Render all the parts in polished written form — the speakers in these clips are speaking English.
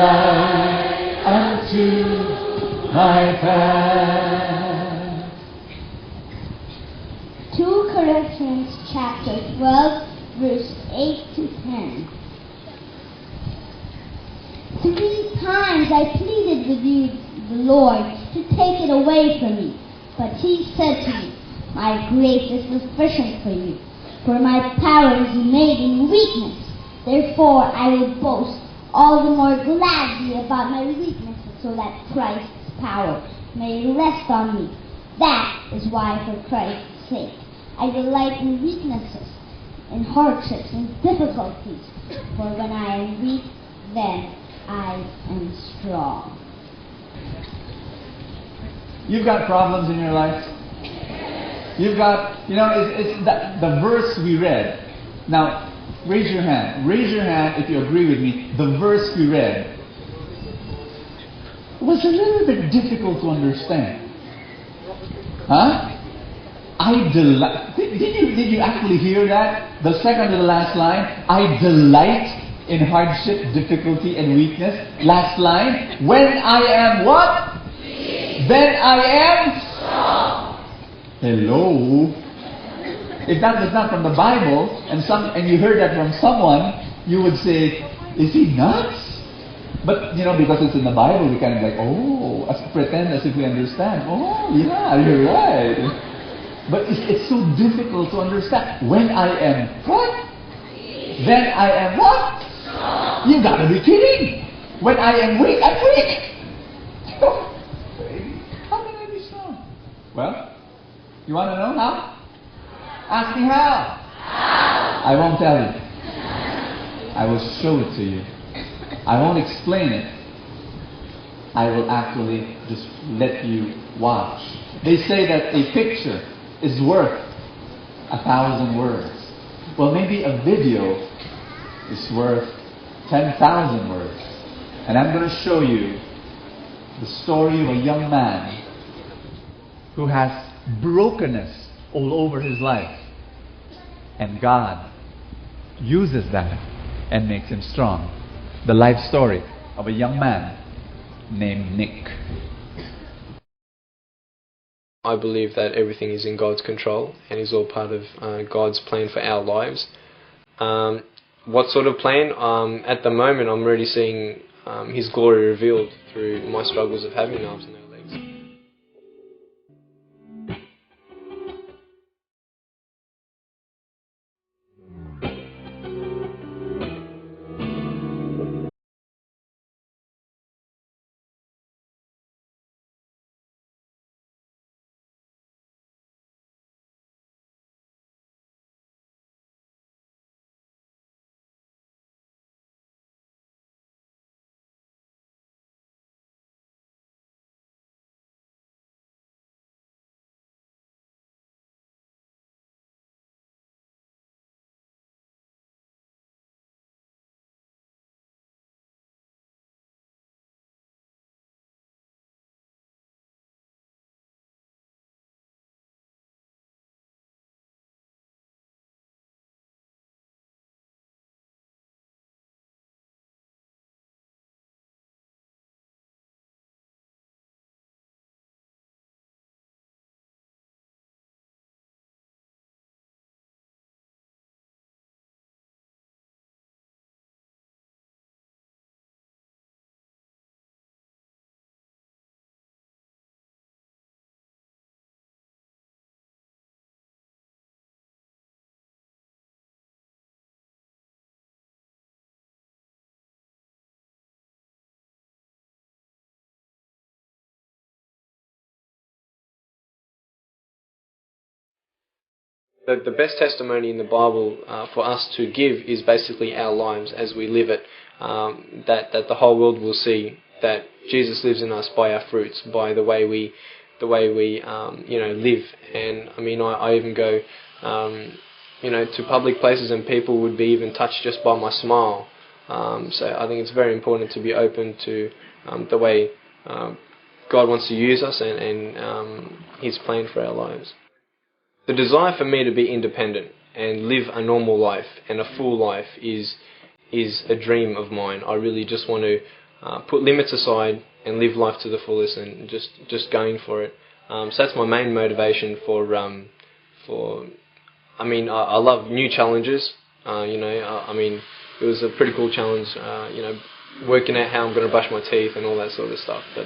light unto my path. 2 Corinthians chapter 12, verse 8 to 10. 3 times I pleaded with you, the Lord, to take it away from me. But he said to me, my grace is sufficient for you, for my power is made in weakness. Therefore I will boast all the more gladly about my weaknesses, so that Christ's power may rest on me. That is why, for Christ's sake, I delight in weaknesses, in hardships, in difficulties. For when I am weak, then I am strong. You've got problems in your life. You've got, it's the verse we read. Now, raise your hand. Raise your hand if you agree with me. The verse we read was a little bit difficult to understand. Huh? I delight. Did you actually hear that? The second to the last line. I delight in hardship, difficulty, and weakness. Last line. When I am what? Then I am strong. Hello. If that was not from the Bible, and you heard that from someone, you would say, is he nuts? But, because it's in the Bible, we kind of like, pretend as if we understand. Oh, yeah, you're right. But it's so difficult to understand. When I am what? Then I am what? You gotta be kidding. When I am weak, I'm weak. How can I be strong? Well, you want to know how? Ask me how. I won't tell you. I will show it to you. I won't explain it. I will actually just let you watch. They say that a picture is worth 1,000 words. Well, maybe a video is worth 10,000 words. And I'm going to show you the story of a young man who has brokenness all over his life. And God uses that and makes him strong. The life story of a young man named Nick. I believe that everything is in God's control and is all part of God's plan for our lives. What sort of plan? At the moment, I'm already seeing His glory revealed through my struggles of having arms and no legs. The best testimony in the Bible for us to give is basically our lives as we live it. That the whole world will see that Jesus lives in us by our fruits, by the way we live. And I mean, I even go, to public places, and people would be even touched just by my smile. So I think it's very important to be open to the way God wants to use us and His plan for our lives. The desire for me to be independent and live a normal life and a full life is a dream of mine. I really just want to put limits aside and live life to the fullest and just going for it. So that's my main motivation I love new challenges. It was a pretty cool challenge, working out how I'm going to brush my teeth and all that sort of stuff. But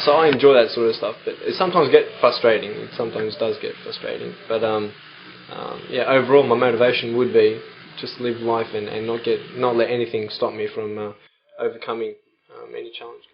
so I enjoy that sort of stuff. But it sometimes gets frustrating. It sometimes does get frustrating. But overall, my motivation would be just live life and not let anything stop me from overcoming any challenge.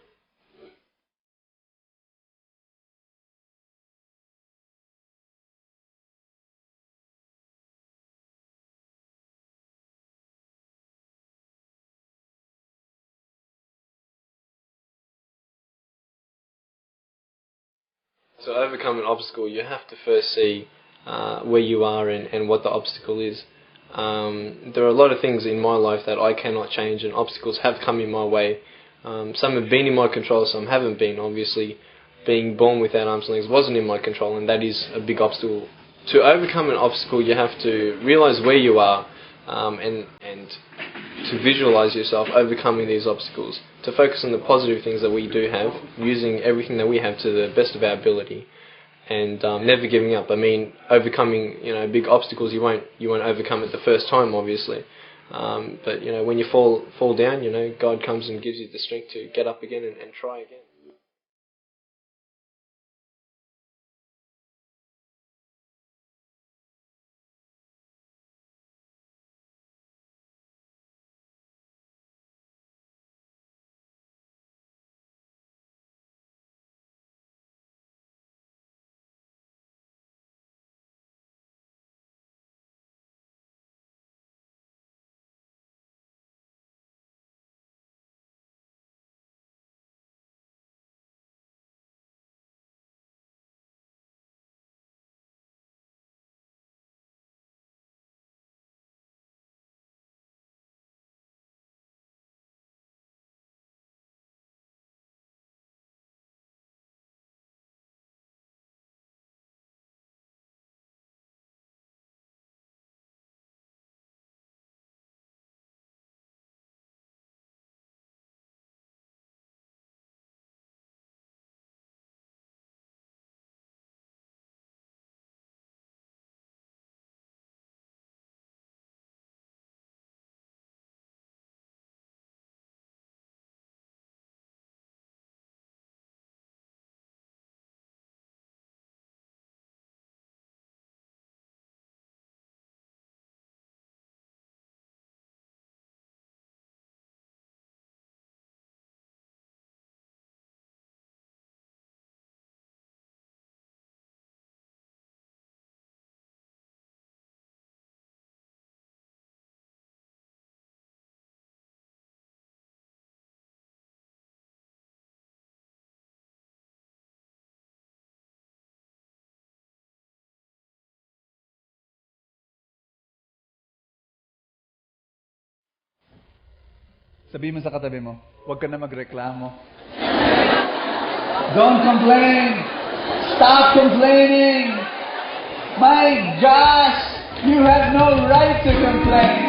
To overcome an obstacle, you have to first see where you are and what the obstacle is. There are a lot of things in my life that I cannot change, and obstacles have come in my way. Some have been in my control, some haven't been. Obviously, being born without arms and legs wasn't in my control, and that is a big obstacle. To overcome an obstacle, you have to realize where you are and to visualize yourself overcoming these obstacles. To focus on the positive things that we do have, using everything that we have to the best of our ability, and never giving up. Overcoming big obstacles, you won't overcome it the first time, obviously. But when you fall down, God comes and gives you the strength to get up again and try again. Sabihin mo sa katabi mo, huwag ka na magreklamo. Don't complain. Stop complaining. My gosh, you have no right to complain.